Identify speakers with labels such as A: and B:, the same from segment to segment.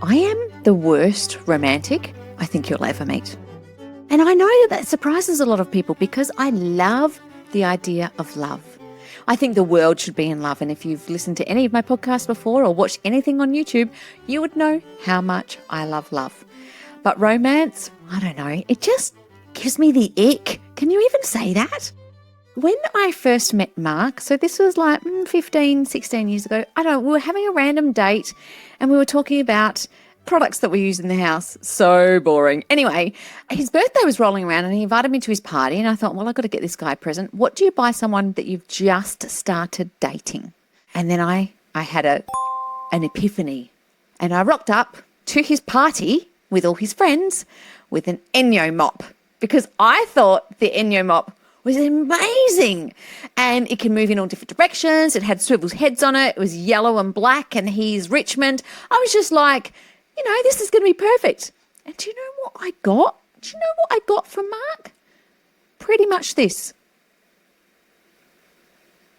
A: I am the worst romantic I think you'll ever meet. And I know that surprises a lot of people because I love the idea of love. I think the world should be in love. And if you've listened to any of my podcasts before or watched anything on YouTube, you would know how much I love love. But romance, I don't know, it just gives me the ick. Can you even say that? When I first met Mark, so this was like 15, 16 years ago, we were having a random date and we were talking about products that we use in the house. So boring. Anyway, his birthday was rolling around and he invited me to his party and I thought, well, I've got to get this guy a present. What do you buy someone that you've just started dating? And then I had an epiphany and I rocked up to his party with all his friends with an Enyo mop because I thought the Enyo mop was amazing and it can move in all different directions. It had swivel heads on it. It was yellow and black and he's Richmond. I was just like, this is going to be perfect. And do you know what I got? Do you know what I got from Mark? Pretty much this.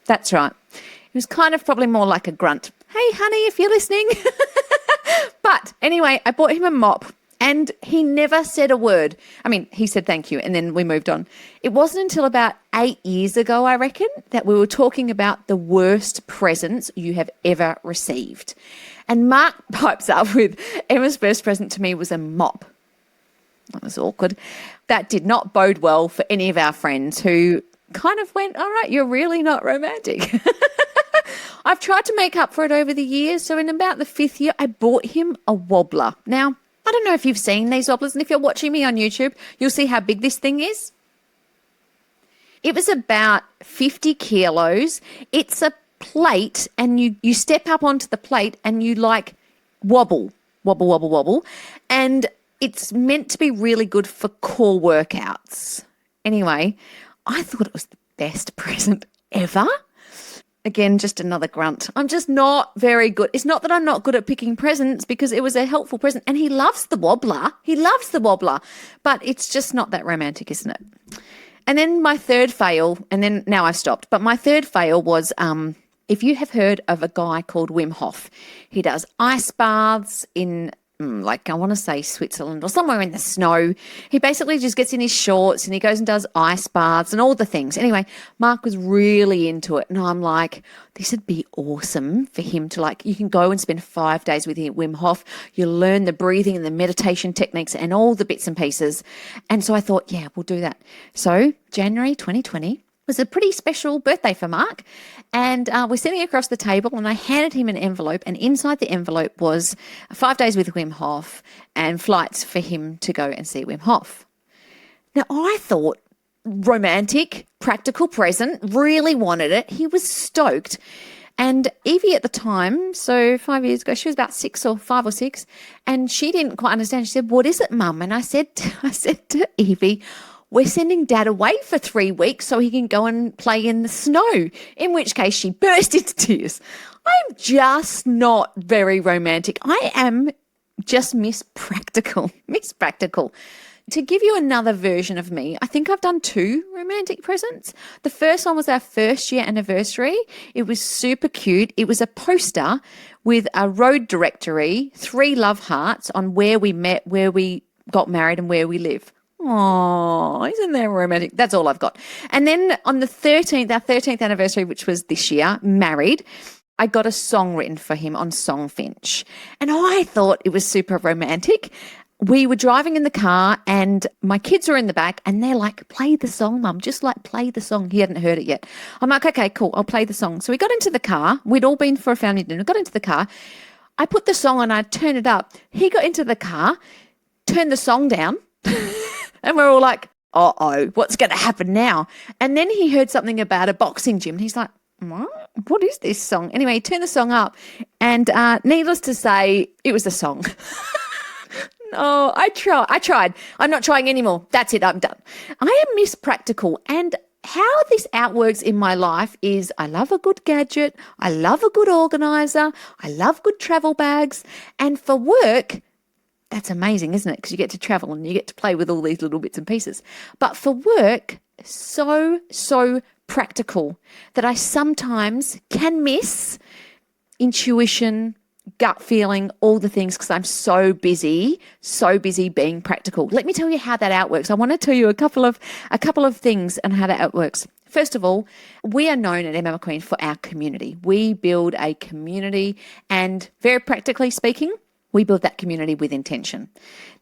A: That's right. It was kind of probably more like a grunt. Hey, honey, if you're listening. But anyway, I bought him a mop. And he never said a word. I mean, he said thank you, and then we moved on. It wasn't until about 8 years ago, I reckon, that we were talking about the worst presents you have ever received. And Mark pipes up with, Emma's first present to me was a mop. That was awkward. That did not bode well for any of our friends who kind of went, all right, you're really not romantic. I've tried to make up for it over the years. So in about the 5th year, I bought him a wobbler. Now, I don't know if you've seen these wobblers, and if you're watching me on YouTube, you'll see how big this thing is. It was about 50 kilos. It's a plate, and you step up onto the plate and you like wobble. And it's meant to be really good for core workouts. Anyway, I thought it was the best present ever. Again, just another grunt. I'm just not very good. It's not that I'm not good at picking presents because it was a helpful present. And he loves the wobbler. But it's just not that romantic, isn't it? And then my third fail, and then now I've stopped. But my third fail was if you have heard of a guy called Wim Hof. He does ice baths in I want to say Switzerland or somewhere in the snow. He basically just gets in his shorts and he goes and does ice baths and all the things. Anyway, Mark was really into it. And I'm like, this would be awesome for him to you can go and spend 5 days with Wim Hof. You'll learn the breathing and the meditation techniques and all the bits and pieces. And so I thought, yeah, we'll do that. So January 2020 was a pretty special birthday for Mark. And we're sitting across the table and I handed him an envelope, and inside the envelope was 5 days with Wim Hof and flights for him to go and see Wim Hof. Now, I thought romantic, practical present, really wanted it. He was stoked. And Evie at the time, so 5 years ago, she was about 5 or 6, and she didn't quite understand. She said, what is it, Mum? And I said to Evie, we're sending Dad away for 3 weeks so he can go and play in the snow, in which case she burst into tears. I'm just not very romantic. I am just Miss Practical. To give you another version of me, I think I've done 2 romantic presents. The first one was our first year anniversary. It was super cute. It was a poster with a road directory, 3 love hearts on where we met, where we got married and where we live. Oh, isn't that romantic? That's all I've got. And then on the 13th, our 13th anniversary, which was this year, married, I got a song written for him on Songfinch. And I thought it was super romantic. We were driving in the car and my kids were in the back and they're like, play the song, Mum, just play the song. He hadn't heard it yet. I'm like, okay, cool, I'll play the song. So we got into the car. We'd all been for a family dinner. Got into the car. I put the song on, I turned it up. He got into the car, turned the song down. And we're all like, uh-oh, what's going to happen now? And then he heard something about a boxing gym. And he's like, what is this song? Anyway, he turned the song up. And needless to say, it was a song. No, I tried. I'm not trying anymore. That's it. I'm done. I am Miss Practical. And how this outworks in my life is I love a good gadget. I love a good organizer. I love good travel bags. And for work, that's amazing, isn't it? Because you get to travel and you get to play with all these little bits and pieces. But for work, so practical that I sometimes can miss intuition, gut feeling, all the things, because I'm so busy being practical. Let me tell you how that outworks. I want to tell you a couple of things and how that outworks. First of all, we are known at Emma McQueen for our community. We build a community, and very practically speaking, we build that community with intention.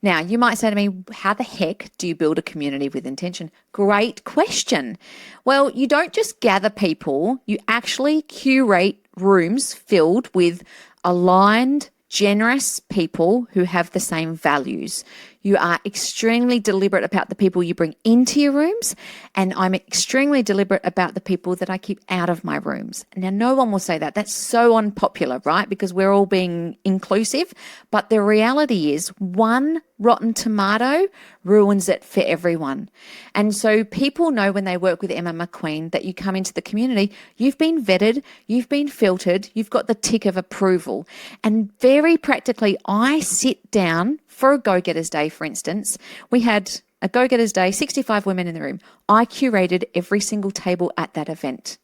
A: Now, you might say to me, how the heck do you build a community with intention? Great question. Well, you don't just gather people, you actually curate rooms filled with aligned, generous people who have the same values. You are extremely deliberate about the people you bring into your rooms, and I'm extremely deliberate about the people that I keep out of my rooms. Now, no one will say that. That's so unpopular, right? Because we're all being inclusive. But the reality is, one rotten tomato ruins it for everyone. And so people know when they work with Emma McQueen that you come into the community, you've been vetted, you've been filtered, you've got the tick of approval. And very practically, I sit down for a Go-Getters Day, for instance. We had a Go-Getters Day, 65 women in the room. I curated every single table at that event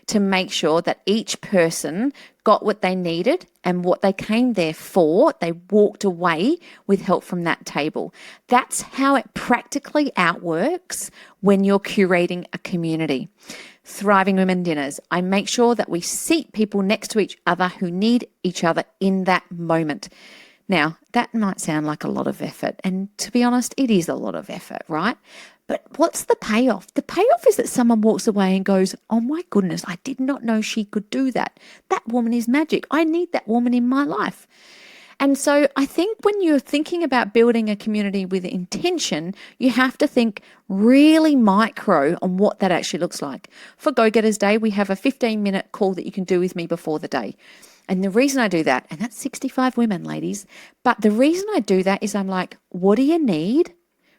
A: to make sure that each person got what they needed and what they came there for. They walked away with help from that table. That's how it practically outworks when you're curating a community. Thriving Women Dinners. I make sure that we seat people next to each other who need each other in that moment. Now, that might sound like a lot of effort, and to be honest, it is a lot of effort, right? But what's the payoff? The payoff is that someone walks away and goes, oh my goodness, I did not know she could do that. That woman is magic. I need that woman in my life. And so I think when you're thinking about building a community with intention, you have to think really micro on what that actually looks like. For Go-Getters Day, we have a 15-minute call that you can do with me before the day. And the reason I do that, and that's 65 women, ladies, but the reason I do that is I'm like, what do you need?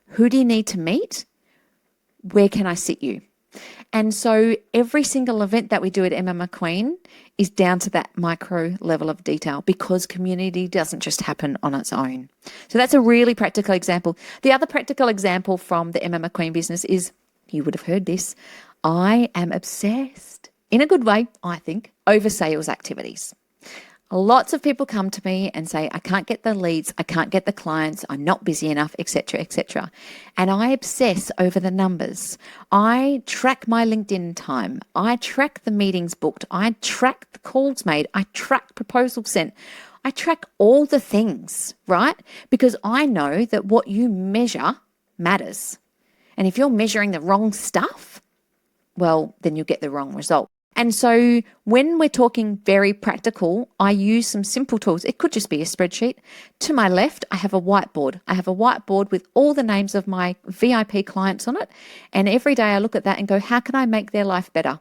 A: Who do you need to meet? Where can I sit you? And so every single event that we do at Emma McQueen is down to that micro level of detail, because community doesn't just happen on its own. So that's a really practical example. The other practical example from the Emma McQueen business is, you would have heard this, I am obsessed, in a good way, I think, over sales activities. Lots of people come to me and say, I can't get the leads, I can't get the clients, I'm not busy enough, etc., etc. And I obsess over the numbers. I track my LinkedIn time. I track the meetings booked. I track the calls made. I track proposals sent. I track all the things, right? Because I know that what you measure matters. And if you're measuring the wrong stuff, well, then you'll get the wrong result. And so when we're talking very practical, I use some simple tools. It could just be a spreadsheet. To my left, I have a whiteboard. I have a whiteboard with all the names of my VIP clients on it. And every day I look at that and go, how can I make their life better?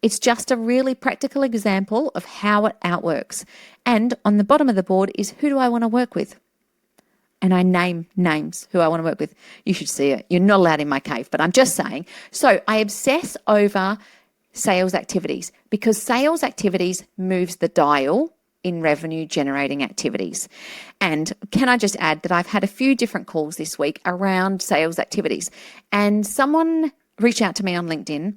A: It's just a really practical example of how it outworks. And on the bottom of the board is, who do I want to work with? And I name names who I want to work with. You should see it. You're not allowed in my cave, but I'm just saying. So I obsess over sales activities, because sales activities moves the dial in revenue generating activities. And can I just add that I've had a few different calls this week around sales activities, and someone reached out to me on LinkedIn,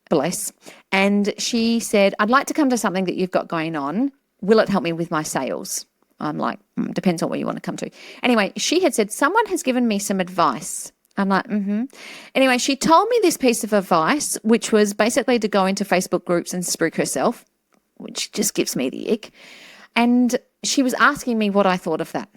A: bless, and she said, I'd like to come to something that you've got going on. Will it help me with my sales? I'm like, depends on where you want to come to. Anyway, she had said, someone has given me some advice. I'm like, Anyway, she told me this piece of advice, which was basically to go into Facebook groups and spruik herself, which just gives me the ick. And she was asking me what I thought of that.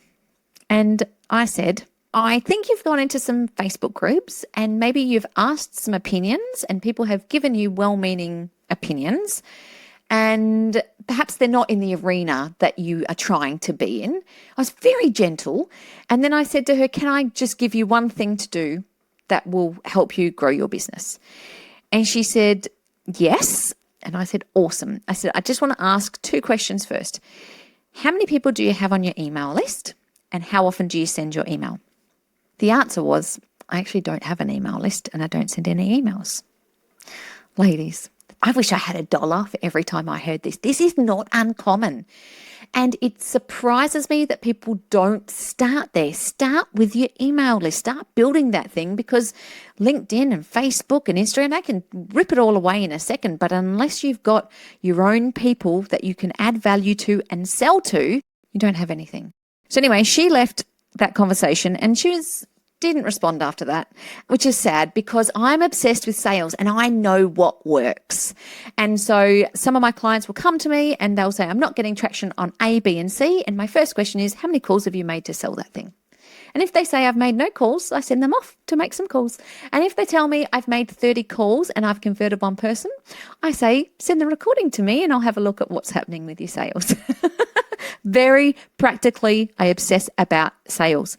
A: And I said, I think you've gone into some Facebook groups and maybe you've asked some opinions and people have given you well-meaning opinions, and perhaps they're not in the arena that you are trying to be in. I was very gentle. And then I said to her, can I just give you one thing to do that will help you grow your business? And she said, yes. And I said, awesome. I said, I just want to ask 2 questions first. How many people do you have on your email list? And how often do you send your email? The answer was, I actually don't have an email list and I don't send any emails. Ladies, I wish I had $1 for every time I heard this. This is not uncommon. And it surprises me that people don't start there. Start with your email list. Start building that thing, because LinkedIn and Facebook and Instagram, they can rip it all away in a second. But unless you've got your own people that you can add value to and sell to, you don't have anything. So anyway, she left that conversation and didn't respond after that, which is sad because I'm obsessed with sales and I know what works. And so some of my clients will come to me and they'll say, I'm not getting traction on A, B, and C. And my first question is, how many calls have you made to sell that thing? And if they say I've made no calls, I send them off to make some calls. And if they tell me I've made 30 calls and I've converted one person, I say, send the recording to me and I'll have a look at what's happening with your sales. Very practically, I obsess about sales.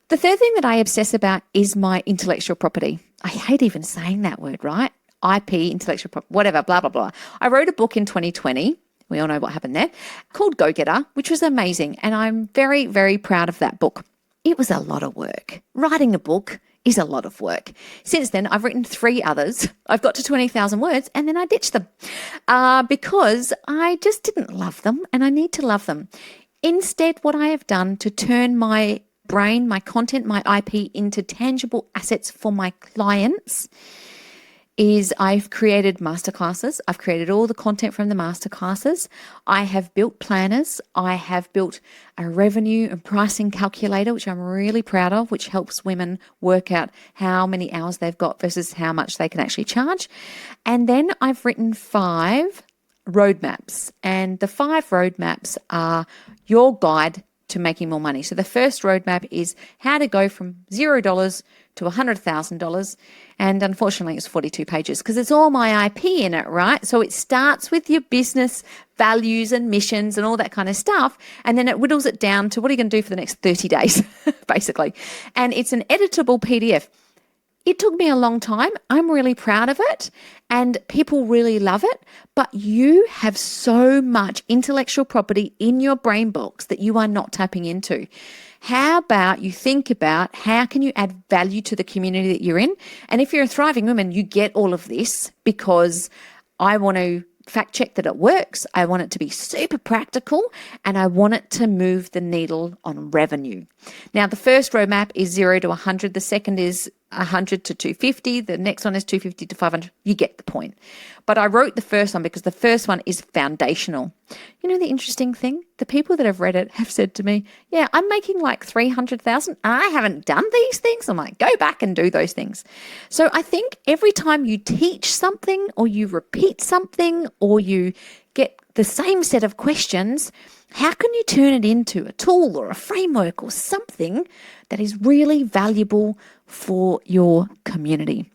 A: The third thing that I obsess about is my intellectual property. I hate even saying that word, right? IP, intellectual property, whatever, blah, blah, blah. I wrote a book in 2020. We all know what happened there, called Go Getter, which was amazing. And I'm very, very proud of that book. It was a lot of work. Writing a book is a lot of work. Since then, I've written 3 others. I've got to 20,000 words and then I ditched them because I just didn't love them and I need to love them. Instead, what I have done to turn my brain, my content, my IP into tangible assets for my clients is I've created masterclasses. I've created all the content from the masterclasses. I have built planners. I have built a revenue and pricing calculator, which I'm really proud of, which helps women work out how many hours they've got versus how much they can actually charge. And then I've written 5 roadmaps. And the 5 roadmaps are your guide to making more money. So the first roadmap is how to go from $0 to $100,000. And unfortunately, it's 42 pages because it's all my IP in it, right? So it starts with your business values and missions and all that kind of stuff. And then it whittles it down to what are you going to do for the next 30 days, basically. And it's an editable PDF. It took me a long time. I'm really proud of it and people really love it. But you have so much intellectual property in your brain box that you are not tapping into. How about you think about how can you add value to the community that you're in? And if you're a thriving woman, you get all of this because I want to fact check that it works. I want it to be super practical and I want it to move the needle on revenue. Now, the first roadmap is 0 to 100. The second is 100 to 250. The next one is 250 to 500. You get the point. But I wrote the first one because the first one is foundational. You know, the interesting thing, the people that have read it have said to me, yeah, I'm making like 300,000 and I haven't done these things. I'm like, go back and do those things. So I think every time you teach something or you repeat something or you get the same set of questions, how can you turn it into a tool or a framework or something that is really valuable for your community?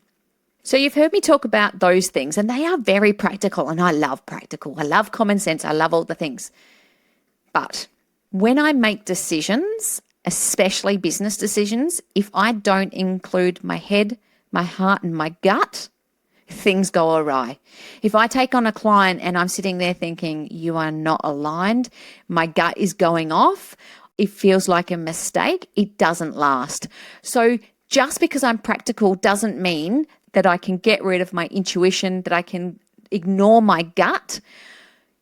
A: So you've heard me talk about those things and they are very practical and I love practical. I love common sense. I love all the things. But when I make decisions, especially business decisions, if I don't include my head, my heart and my gut, things go awry. If I take on a client and I'm sitting there thinking you are not aligned, my gut is going off, it feels like a mistake, it doesn't last. So just because I'm practical doesn't mean that I can get rid of my intuition, that I can ignore my gut.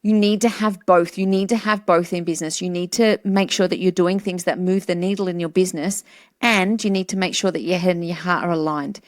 A: You need to have both. You need to have both in business. You need to make sure that you're doing things that move the needle in your business, and you need to make sure that your head and your heart are aligned.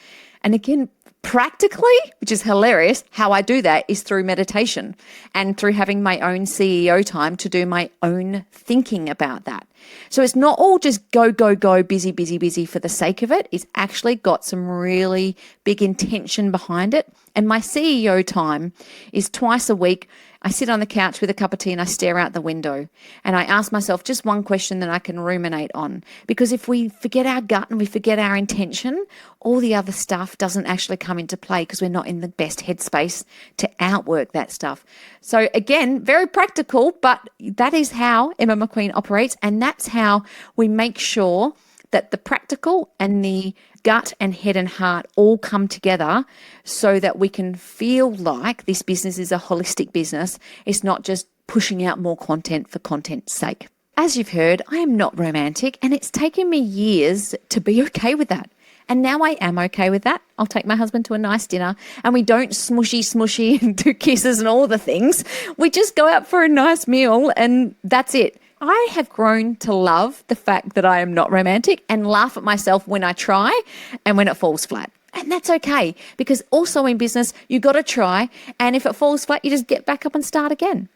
A: And again, practically, which is hilarious, how I do that is through meditation and through having my own CEO time to do my own thinking about that. So it's not all just go, go, go, busy, busy, busy for the sake of it. It's actually got some really big intention behind it. And my CEO time is twice a week. I sit on the couch with a cup of tea and I stare out the window and I ask myself just one question that I can ruminate on. Because if we forget our gut and we forget our intention, all the other stuff doesn't actually come into play because we're not in the best headspace to outwork that stuff. So again, very practical, but that is how Emma McQueen operates, and that's how we make sure that the practical and the gut and head and heart all come together so that we can feel like this business is a holistic business. It's not just pushing out more content for content's sake. As you've heard, I am not romantic, and it's taken me years to be okay with that. And now I am okay with that. I'll take my husband to a nice dinner and we don't smushy and do kisses and all the things. We just go out for a nice meal and that's it. I have grown to love the fact that I am not romantic and laugh at myself when I try and when it falls flat. And that's okay, because also in business, you got to try. And if it falls flat, you just get back up and start again.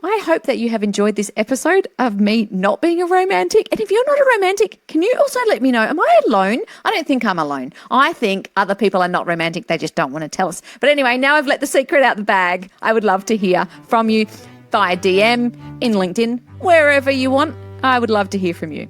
A: I hope that you have enjoyed this episode of me not being a romantic. And if you're not a romantic, can you also let me know, am I alone? I don't think I'm alone. I think other people are not romantic. They just don't want to tell us. But anyway, now I've let the secret out the bag. I would love to hear from you via DM, in LinkedIn, wherever you want. I would love to hear from you.